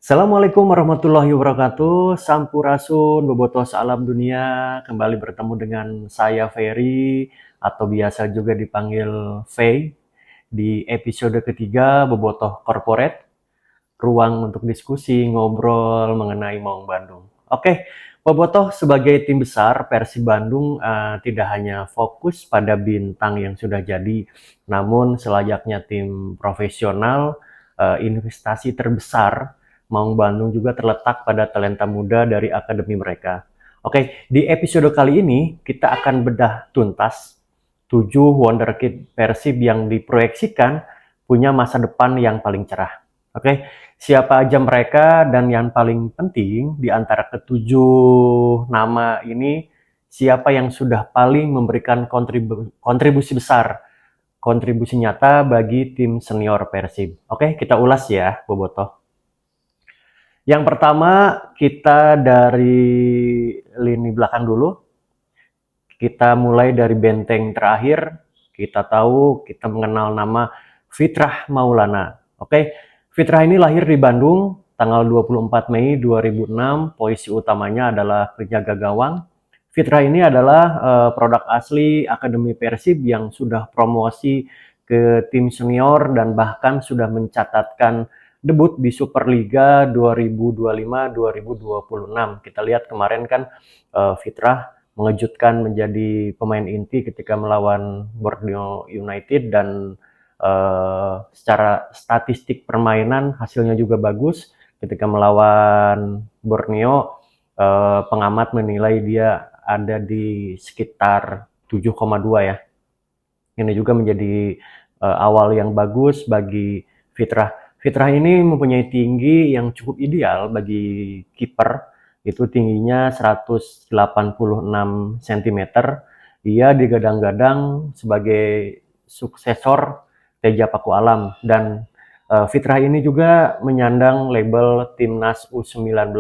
Assalamualaikum warahmatullahi wabarakatuh. Sampurasun, bobotoh salam dunia. Kembali bertemu dengan saya Ferry atau biasa juga dipanggil Fei di episode ketiga Bobotoh Corporate, ruang untuk diskusi ngobrol mengenai Maung Bandung. Oke, Bobotoh sebagai tim besar Persib Bandung tidak hanya fokus pada bintang yang sudah jadi, namun selayaknya tim profesional, investasi terbesar Maung Bandung juga terletak pada talenta muda dari akademi mereka. Oke, di episode kali ini kita akan bedah tuntas 7 wonderkid Persib yang diproyeksikan punya masa depan yang paling cerah. Oke, siapa aja mereka dan yang paling penting di antara ketujuh nama ini, siapa yang sudah paling memberikan kontribusi besar, kontribusi nyata bagi tim senior Persib. Oke, kita ulas ya, Bobotoh. Yang pertama, kita dari lini belakang dulu. Kita mulai dari benteng terakhir. Kita tahu, kita mengenal nama Fitrah Maulana. Oke, Fitrah ini lahir di Bandung tanggal 24 Mei 2006. Posisi utamanya adalah penjaga gawang. Fitrah ini adalah produk asli Akademi Persib yang sudah promosi ke tim senior dan bahkan sudah mencatatkan debut di Superliga 2025-2026. Kita lihat kemarin kan Fitrah mengejutkan menjadi pemain inti ketika melawan Borneo United dan secara statistik permainan hasilnya juga bagus. Ketika melawan Borneo, pengamat menilai dia ada di sekitar 7,2 ya. Ini juga menjadi awal yang bagus bagi Fitrah. Fitrah ini mempunyai tinggi yang cukup ideal bagi kiper. Itu tingginya 186 cm. Dia digadang-gadang sebagai suksesor Teja Paku Alam dan Fitrah ini juga menyandang label Timnas U19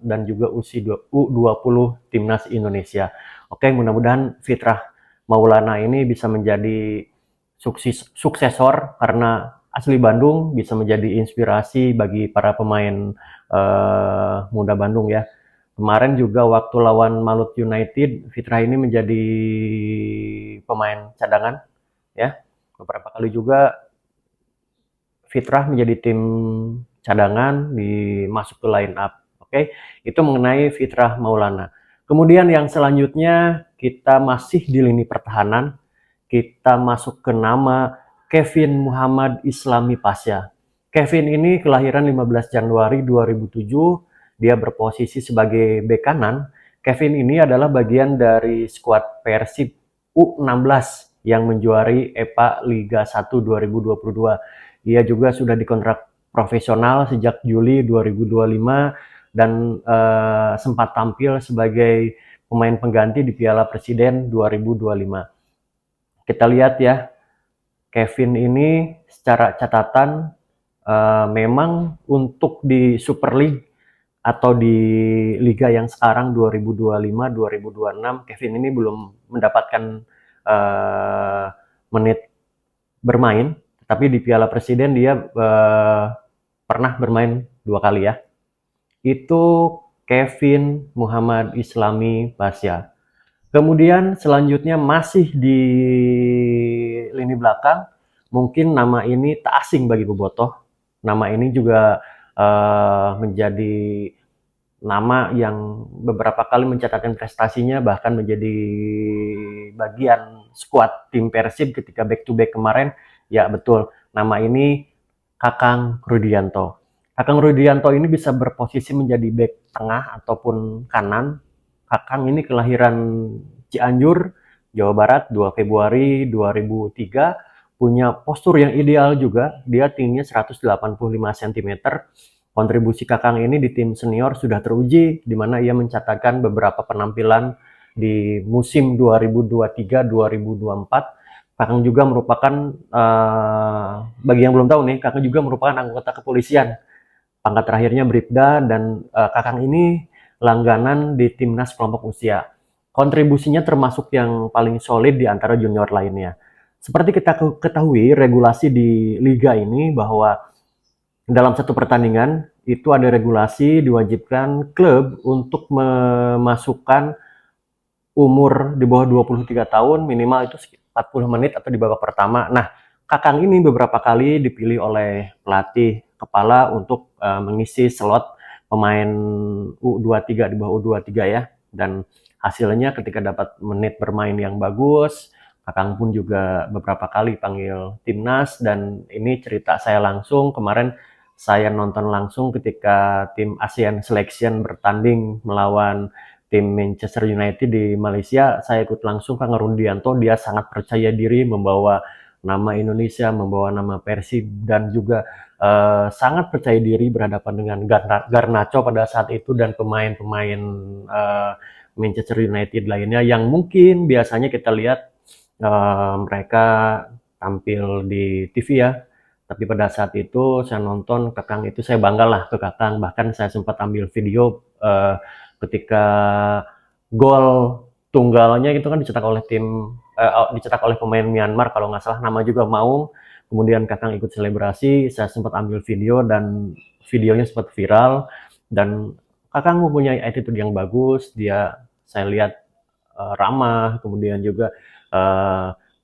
dan juga U20 Timnas Indonesia. Oke, mudah-mudahan Fitrah Maulana ini bisa menjadi suksesor karena asli Bandung, bisa menjadi inspirasi bagi para pemain muda Bandung ya. Kemarin juga waktu lawan Malut United, Fitrah ini menjadi pemain cadangan ya. Beberapa kali juga Fitrah menjadi tim cadangan masuk ke line up. Oke, itu mengenai Fitrah Maulana. Kemudian yang selanjutnya kita masih di lini pertahanan. Kita masuk ke nama Kevin Muhammad Islami Pasha. Kevin ini kelahiran 15 Januari 2007. Dia berposisi sebagai bek kanan. Kevin ini adalah bagian dari skuad Persib U16 yang menjuari EPA Liga 1 2022. Dia juga sudah dikontrak profesional sejak Juli 2025 dan sempat tampil sebagai pemain pengganti di Piala Presiden 2025. Kita lihat ya, Kevin ini secara catatan memang untuk di Super League atau di liga yang sekarang 2025-2026, Kevin ini belum mendapatkan menit bermain, tapi di Piala Presiden dia pernah bermain 2 kali ya. Itu Kevin Muhammad Islami Pasha. Kemudian selanjutnya masih di lini belakang, mungkin nama ini tak asing bagi Bobotoh. Nama ini juga menjadi nama yang beberapa kali mencatatkan prestasinya, bahkan menjadi bagian skuad tim Persib ketika back to back kemarin. Ya betul, nama ini Kakang Rudianto. Kakang Rudianto ini bisa berposisi menjadi back tengah ataupun kanan. Kakang ini kelahiran Cianjur, Jawa Barat 2 Februari 2003, punya postur yang ideal juga. Dia tingginya 185 cm. Kontribusi Kakang ini di tim senior sudah teruji, di mana ia mencatatkan beberapa penampilan di musim 2023-2024. Kakang juga merupakan, bagi yang belum tahu nih, Kakang juga merupakan anggota kepolisian. Pangkat terakhirnya Bribda dan Kakang ini langganan di timnas kelompok usia. Kontribusinya termasuk yang paling solid di antara junior lainnya. Seperti kita ketahui regulasi di liga ini bahwa dalam satu pertandingan itu ada regulasi diwajibkan klub untuk memasukkan umur di bawah 23 tahun minimal itu 40 menit atau di babak pertama. Nah, Kakang ini beberapa kali dipilih oleh pelatih kepala untuk mengisi slot pemain U23 di bawah U23 ya. Dan hasilnya ketika dapat menit bermain yang bagus, Kakang pun juga beberapa kali panggil timnas, dan ini cerita saya langsung kemarin saya nonton langsung ketika tim ASEAN Selection bertanding melawan tim Manchester United di Malaysia. Saya ikut langsung Kang Rundianto, dia sangat percaya diri membawa nama Indonesia, membawa nama Persib, dan juga sangat percaya diri berhadapan dengan Garnacho pada saat itu dan pemain-pemain Manchester United lainnya yang mungkin biasanya kita lihat mereka tampil di TV ya. Tapi pada saat itu saya nonton Kakang itu, saya bangga lah ke Kakang. Bahkan saya sempat ambil video ketika gol tunggalnya itu kan dicetak oleh dicetak oleh pemain Myanmar kalau nggak salah, nama juga Maung. Kemudian Kakang ikut selebrasi, saya sempat ambil video dan videonya sempat viral. Dan Kakang mempunyai attitude yang bagus, dia saya lihat ramah, kemudian juga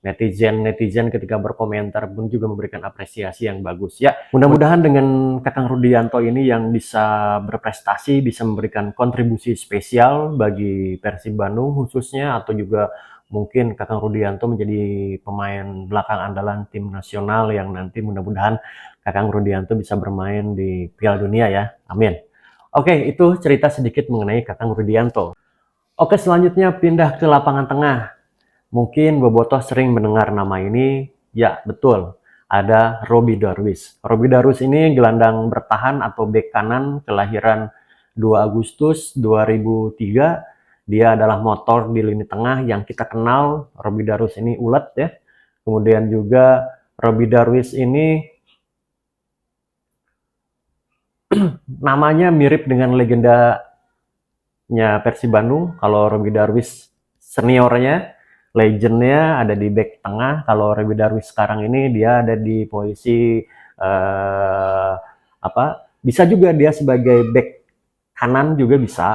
netizen ketika berkomentar pun juga memberikan apresiasi yang bagus ya. Mudah-mudahan dengan Kakang Rudianto ini yang bisa berprestasi, bisa memberikan kontribusi spesial bagi Persib Bandung khususnya, atau juga mungkin Kakang Rudianto menjadi pemain belakang andalan tim nasional yang nanti mudah-mudahan Kakang Rudianto bisa bermain di Piala Dunia ya. Amin. Oke, itu cerita sedikit mengenai Kakang Rudianto. Oke, selanjutnya pindah ke lapangan tengah. Mungkin Bobotoh sering mendengar nama ini. Ya, betul. Ada Robby Darwish. Robby Darwish ini gelandang bertahan atau bek kanan kelahiran 2 Agustus 2003. Dia adalah motor di lini tengah yang kita kenal. Robby Darwish ini ulet ya. Kemudian juga Robby Darwish ini namanya mirip dengan legendanya Persib Bandung. Kalau Robby Darwish seniornya, legendnya ada di back tengah. Kalau Robby Darwish sekarang ini dia ada di posisi bisa juga dia sebagai back kanan juga bisa,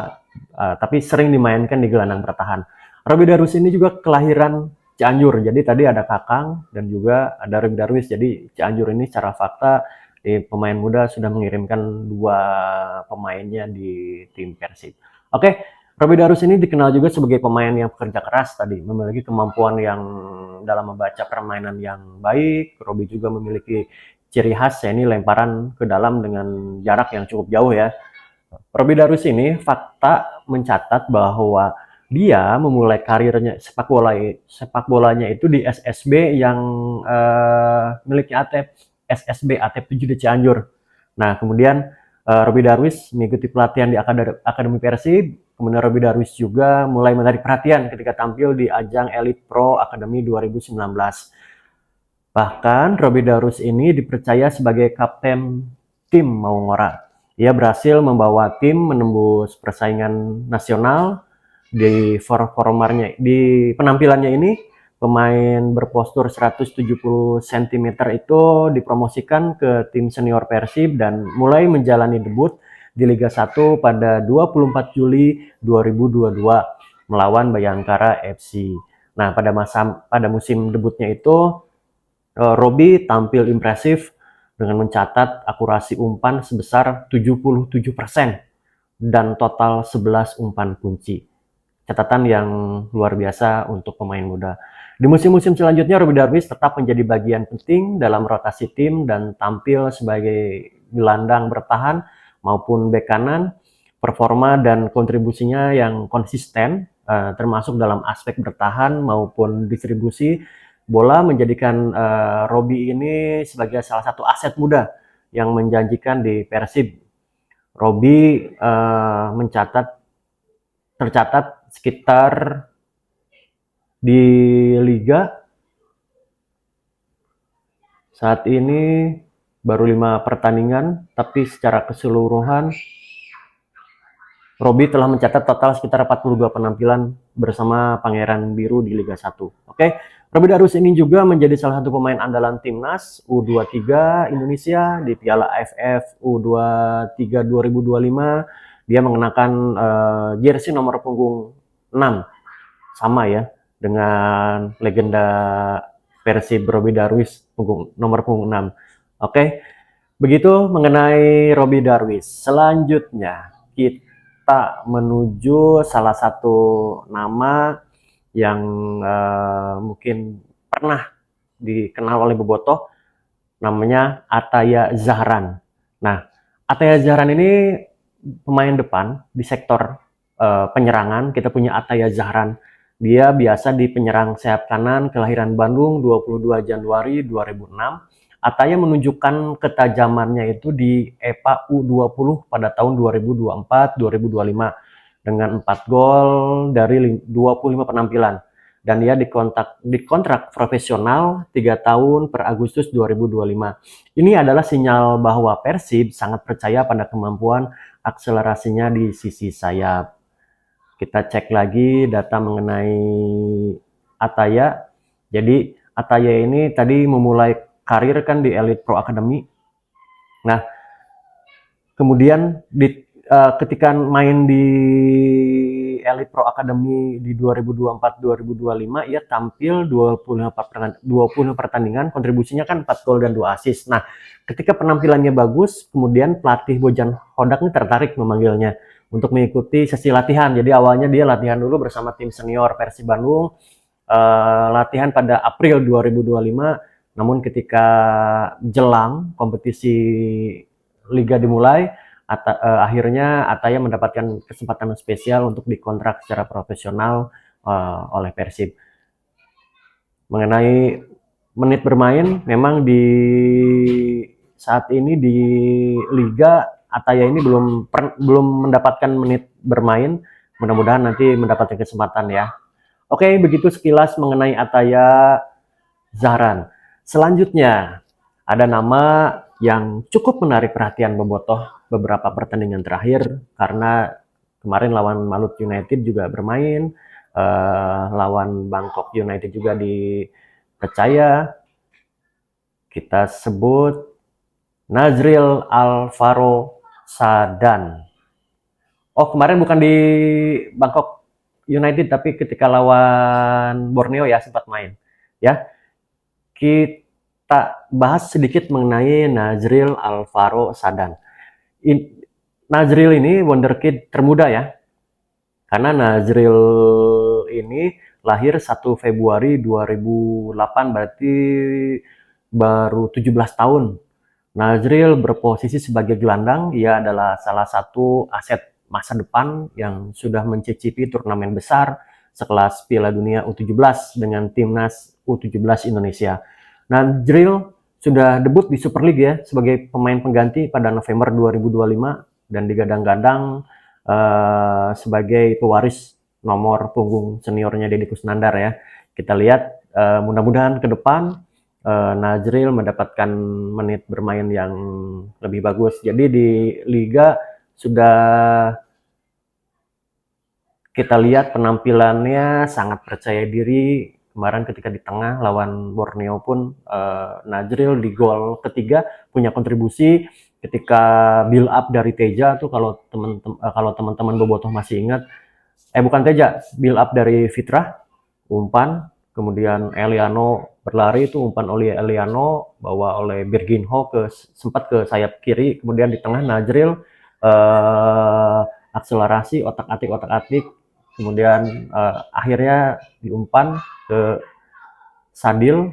tapi sering dimainkan di gelandang bertahan. Robby Darwish ini juga kelahiran Cianjur, jadi tadi ada Kakang dan juga ada Robby Darwish. Jadi Cianjur ini secara fakta di pemain muda sudah mengirimkan 2 pemainnya di tim Persib. Oke, Robby Darwish ini dikenal juga sebagai pemain yang pekerja keras tadi, memiliki kemampuan yang dalam membaca permainan yang baik. Robby juga memiliki ciri khas, ya ini lemparan ke dalam dengan jarak yang cukup jauh ya. Robby Darwish ini fakta mencatat bahwa dia memulai karirnya sepak bolanya itu di SSB yang miliknya Atep, SSB Atep 7 di Cianjur. Nah, kemudian Robby Darwish mengikuti pelatihan di Akademi Persib. Kemudian Robby Darwish juga mulai menarik perhatian ketika tampil di ajang Elite Pro Academy 2019. Bahkan Robby Darwish ini dipercaya sebagai kapten tim Maungora. Ia berhasil membawa tim menembus persaingan nasional. Di penampilannya ini, pemain berpostur 170 cm itu dipromosikan ke tim senior Persib dan mulai menjalani debut di Liga 1 pada 24 Juli 2022 melawan Bayangkara FC. Nah, pada musim debutnya itu Robby tampil impresif dengan mencatat akurasi umpan sebesar 77% dan total 11 umpan kunci. Catatan yang luar biasa untuk pemain muda. Di musim-musim selanjutnya, Robby Darwish tetap menjadi bagian penting dalam rotasi tim dan tampil sebagai gelandang bertahan maupun bek kanan. Performa dan kontribusinya yang konsisten, termasuk dalam aspek bertahan maupun distribusi bola, menjadikan Robby ini sebagai salah satu aset muda yang menjanjikan di Persib. Robby tercatat sekitar di Liga saat ini baru 5 pertandingan, tapi secara keseluruhan Robi telah mencatat total sekitar 42 penampilan bersama Pangeran Biru di Liga 1. Oke, Robi Darwis ini juga menjadi salah satu pemain andalan timnas U23 Indonesia di Piala AFF U23 2025. Dia mengenakan jersey nomor punggung 6, sama ya dengan legenda Persib Robi Darwis nomor punggung 6. Oke, begitu mengenai Robi Darwis. Selanjutnya kita menuju salah satu nama yang mungkin pernah dikenal oleh bobotoh, namanya Ataya Zahran. Nah, Ataya Zahran ini pemain depan di sektor penyerangan. Kita punya Ataya Zahran. Dia biasa di penyerang sayap kanan, kelahiran Bandung 22 Januari 2006. Ataya menunjukkan ketajamannya itu di EPA U20 pada tahun 2024-2025 dengan 4 gol dari 25 penampilan. Dan dia dikontrak profesional 3 tahun per Agustus 2025. Ini adalah sinyal bahwa Persib sangat percaya pada kemampuan akselerasinya di sisi sayap. Kita cek lagi data mengenai Ataya. Jadi Ataya ini tadi memulai karir kan di Elite Pro Academy. Nah, kemudian ketika main di Elite Pro Academy di 2024-2025, ia tampil 20 pertandingan, kontribusinya kan 4 gol dan 2 assist. Nah, ketika penampilannya bagus, kemudian pelatih Bojan Hodak ini tertarik memanggilnya untuk mengikuti sesi latihan. Jadi awalnya dia latihan dulu bersama tim senior Persib Bandung, latihan pada April 2025. Namun ketika jelang kompetisi liga dimulai, akhirnya Ataya mendapatkan kesempatan spesial untuk dikontrak secara profesional oleh Persib. Mengenai menit bermain, memang di saat ini di liga Ataya ini belum mendapatkan menit bermain. Mudah-mudahan nanti mendapatkan kesempatan ya. Oke, begitu sekilas mengenai Ataya Zahran. Selanjutnya ada nama yang cukup menarik perhatian bobotoh beberapa pertandingan terakhir, karena kemarin lawan Malut United juga bermain, lawan Bangkok United juga dipercaya. Kita sebut Nazril Alvaro Sadan. Oh, kemarin bukan di Bangkok United, tapi ketika lawan Borneo ya sempat main. Ya, kita bahas sedikit mengenai Nazril Alvaro Sadan. Nazril ini wonderkid termuda ya, karena Nazril ini lahir 1 Februari 2008, berarti baru 17 tahun. Nazril berposisi sebagai gelandang. Ia adalah salah satu aset masa depan yang sudah mencicipi turnamen besar sekelas Piala Dunia U17 dengan timnas U17 Indonesia. Nazril sudah debut di Super League ya sebagai pemain pengganti pada November 2025 dan digadang-gadang sebagai pewaris nomor punggung seniornya Deddy Kusnandar ya. Kita lihat mudah-mudahan ke depan Nazril mendapatkan menit bermain yang lebih bagus. Jadi di liga sudah kita lihat penampilannya sangat percaya diri. Kemarin ketika di tengah lawan Borneo pun Nazril di gol ketiga punya kontribusi ketika build up dari Teja tuh, kalau teman-teman bobotoh masih ingat, bukan Teja, build up dari Fitrah, umpan, kemudian Eliano berlari, itu umpan oleh Eliano, bawa oleh Birginho sempat ke sayap kiri, kemudian di tengah Nazril akselerasi, otak-atik, kemudian akhirnya diumpan ke Sadil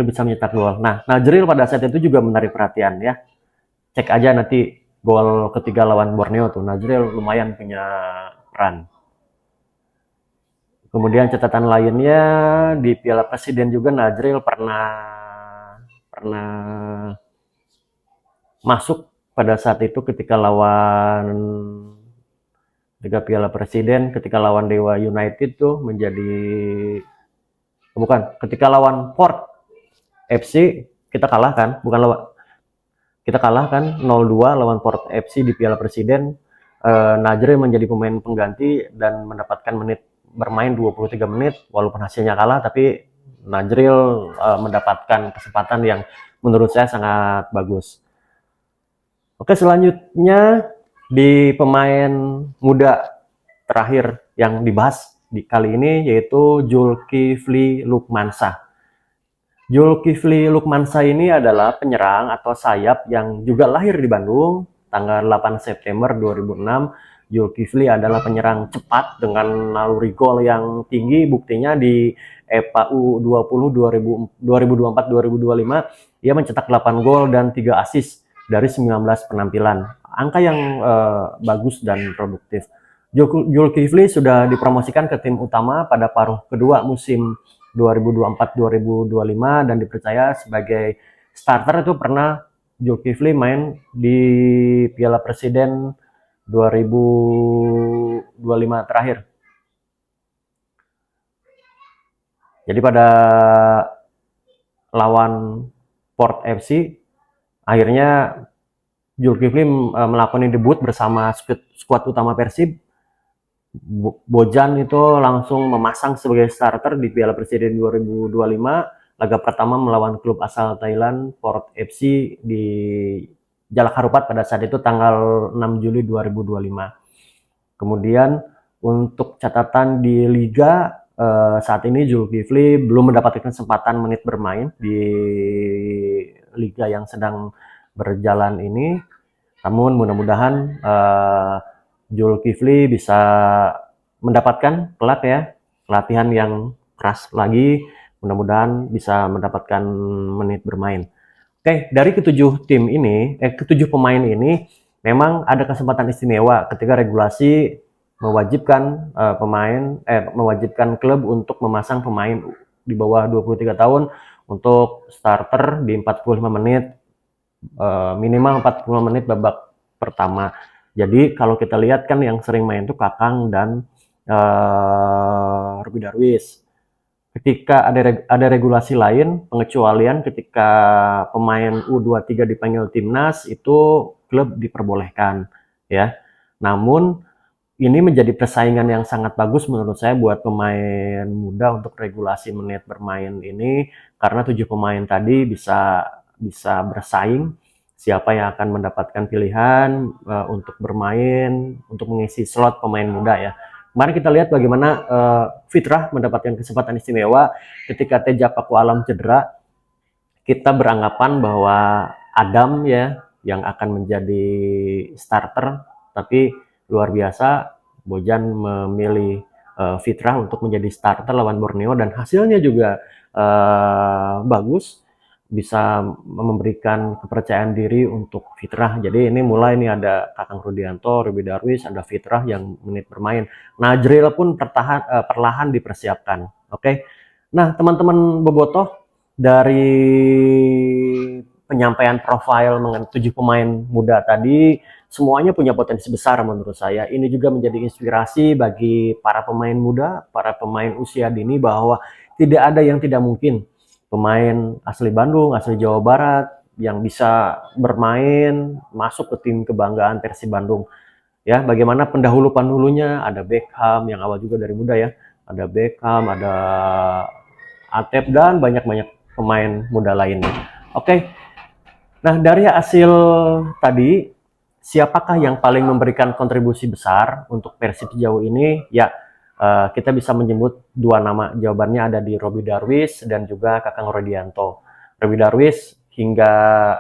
bisa mencetak gol. Nah, Nazril pada saat itu juga menarik perhatian ya. Cek aja nanti gol ketiga lawan Borneo tuh, Nazril lumayan punya peran. Kemudian catatan lainnya di Piala Presiden juga Nazril pernah masuk pada saat itu ketika Piala Presiden, ketika lawan Dewa United tuh ketika lawan Port FC kita kalah kan, 0-2 lawan Port FC di Piala Presiden. Najril menjadi pemain pengganti dan mendapatkan menit bermain 23 menit, walaupun hasilnya kalah, tapi Najril mendapatkan kesempatan yang menurut saya sangat bagus. Oke, selanjutnya di pemain muda terakhir yang dibahas di kali ini yaitu Zulkifli Lukmansyah. Zulkifli Lukmansyah ini adalah penyerang atau sayap yang juga lahir di Bandung tanggal 8 September 2006. Zulkifli adalah penyerang cepat dengan naluri gol yang tinggi, buktinya di EPA U20 2024-2025 ia mencetak 8 gol dan 3 assist dari 19 penampilan. Angka yang bagus dan produktif. Zulkifli sudah dipromosikan ke tim utama pada paruh kedua musim 2024-2025 dan dipercaya sebagai starter. Itu pernah Zulkifli main di Piala Presiden 2025 terakhir. Jadi pada lawan Port FC akhirnya Zulkifli melakukan debut bersama skuad utama Persib. Bojan itu langsung memasang sebagai starter di Piala Presiden 2025, laga pertama melawan klub asal Thailand Port FC di Jalak Harupat pada saat itu tanggal 6 Juli 2025. Kemudian untuk catatan di Liga, saat ini Zulkifli belum mendapatkan kesempatan menit bermain di Liga yang sedang berjalan ini, namun mudah-mudahan Zulkifli bisa mendapatkan kelak ya pelatihan yang keras lagi, mudah-mudahan bisa mendapatkan menit bermain. Oke, dari ketujuh pemain ini memang ada kesempatan istimewa ketika regulasi mewajibkan mewajibkan klub untuk memasang pemain di bawah 23 tahun untuk starter di 45 menit, minimal 45 menit babak pertama. Jadi kalau kita lihat kan yang sering main itu Kakang dan Robi Darwis. Ketika ada regulasi lain, pengecualian ketika pemain U23 dipanggil timnas itu klub diperbolehkan ya. Namun ini menjadi persaingan yang sangat bagus menurut saya buat pemain muda untuk regulasi menit bermain ini, karena 7 pemain tadi bisa bersaing siapa yang akan mendapatkan pilihan untuk bermain, untuk mengisi slot pemain muda ya. Kemarin kita lihat bagaimana Fitrah mendapatkan kesempatan istimewa ketika Teja Paku Alam cedera. Kita beranggapan bahwa Adam ya yang akan menjadi starter, tapi luar biasa Bojan memilih Fitrah untuk menjadi starter lawan Borneo dan hasilnya juga bagus, bisa memberikan kepercayaan diri untuk Fitrah. Jadi ini mulai nih ada Kakang Rudianto, Robi Darwis, ada Fitrah yang menit bermain. Najril pun perlahan dipersiapkan. Oke. Nah, teman-teman bobotoh, dari penyampaian profil mengenai 7 pemain muda tadi, semuanya punya potensi besar menurut saya. Ini juga menjadi inspirasi bagi para pemain muda, para pemain usia dini bahwa tidak ada yang tidak mungkin. Pemain asli Bandung, asli Jawa Barat yang bisa bermain masuk ke tim kebanggaan Persib Bandung. Ya, bagaimana pendahulu-pendahulunya, ada Beckham yang awal juga dari muda ya. Ada Beckham, ada Atep dan banyak-banyak pemain muda lainnya. Oke. Nah, dari hasil tadi, siapakah yang paling memberikan kontribusi besar untuk Persib sejauh ini? Ya, kita bisa menyebut 2 nama. Jawabannya ada di Robi Darwis dan juga Kakang Rudianto. Robi Darwis hingga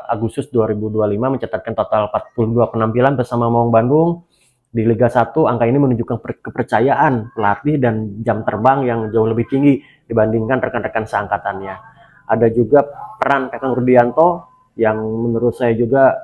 Agustus 2025 mencatatkan total 42 penampilan bersama Maung Bandung di Liga 1. Angka ini menunjukkan kepercayaan pelatih dan jam terbang yang jauh lebih tinggi dibandingkan rekan-rekan seangkatannya. Ada juga peran Kakang Rudianto yang menurut saya juga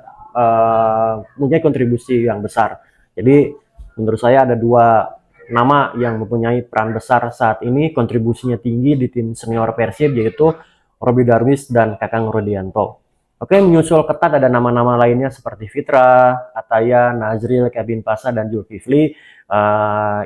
mempunyai kontribusi yang besar. Jadi menurut saya ada 2 nama yang mempunyai peran besar saat ini, kontribusinya tinggi di tim senior Persib, yaitu Robi Darwis dan Kakang Rudianto. Oke, menyusul ketat ada nama-nama lainnya seperti Fitra, Ataya, Nazril, Kevin Pasha, dan Zulkifli.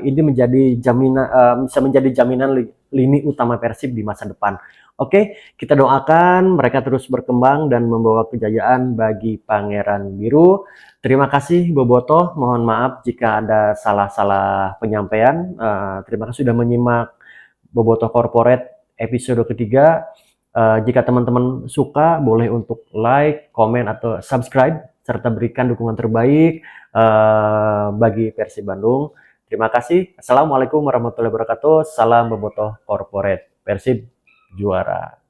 Ini menjadi jaminan, bisa menjadi jaminan lini utama Persib di masa depan. Oke, kita doakan mereka terus berkembang dan membawa kejayaan bagi Pangeran Biru. Terima kasih Bobotoh, mohon maaf jika ada salah-salah penyampaian. Terima kasih sudah menyimak Bobotoh Corporate episode ketiga. Jika teman-teman suka, boleh untuk like, komen, atau subscribe, serta berikan dukungan terbaik bagi Persib Bandung. Terima kasih. Assalamualaikum warahmatullahi wabarakatuh. Salam Bobotoh Corporate. Persib juara.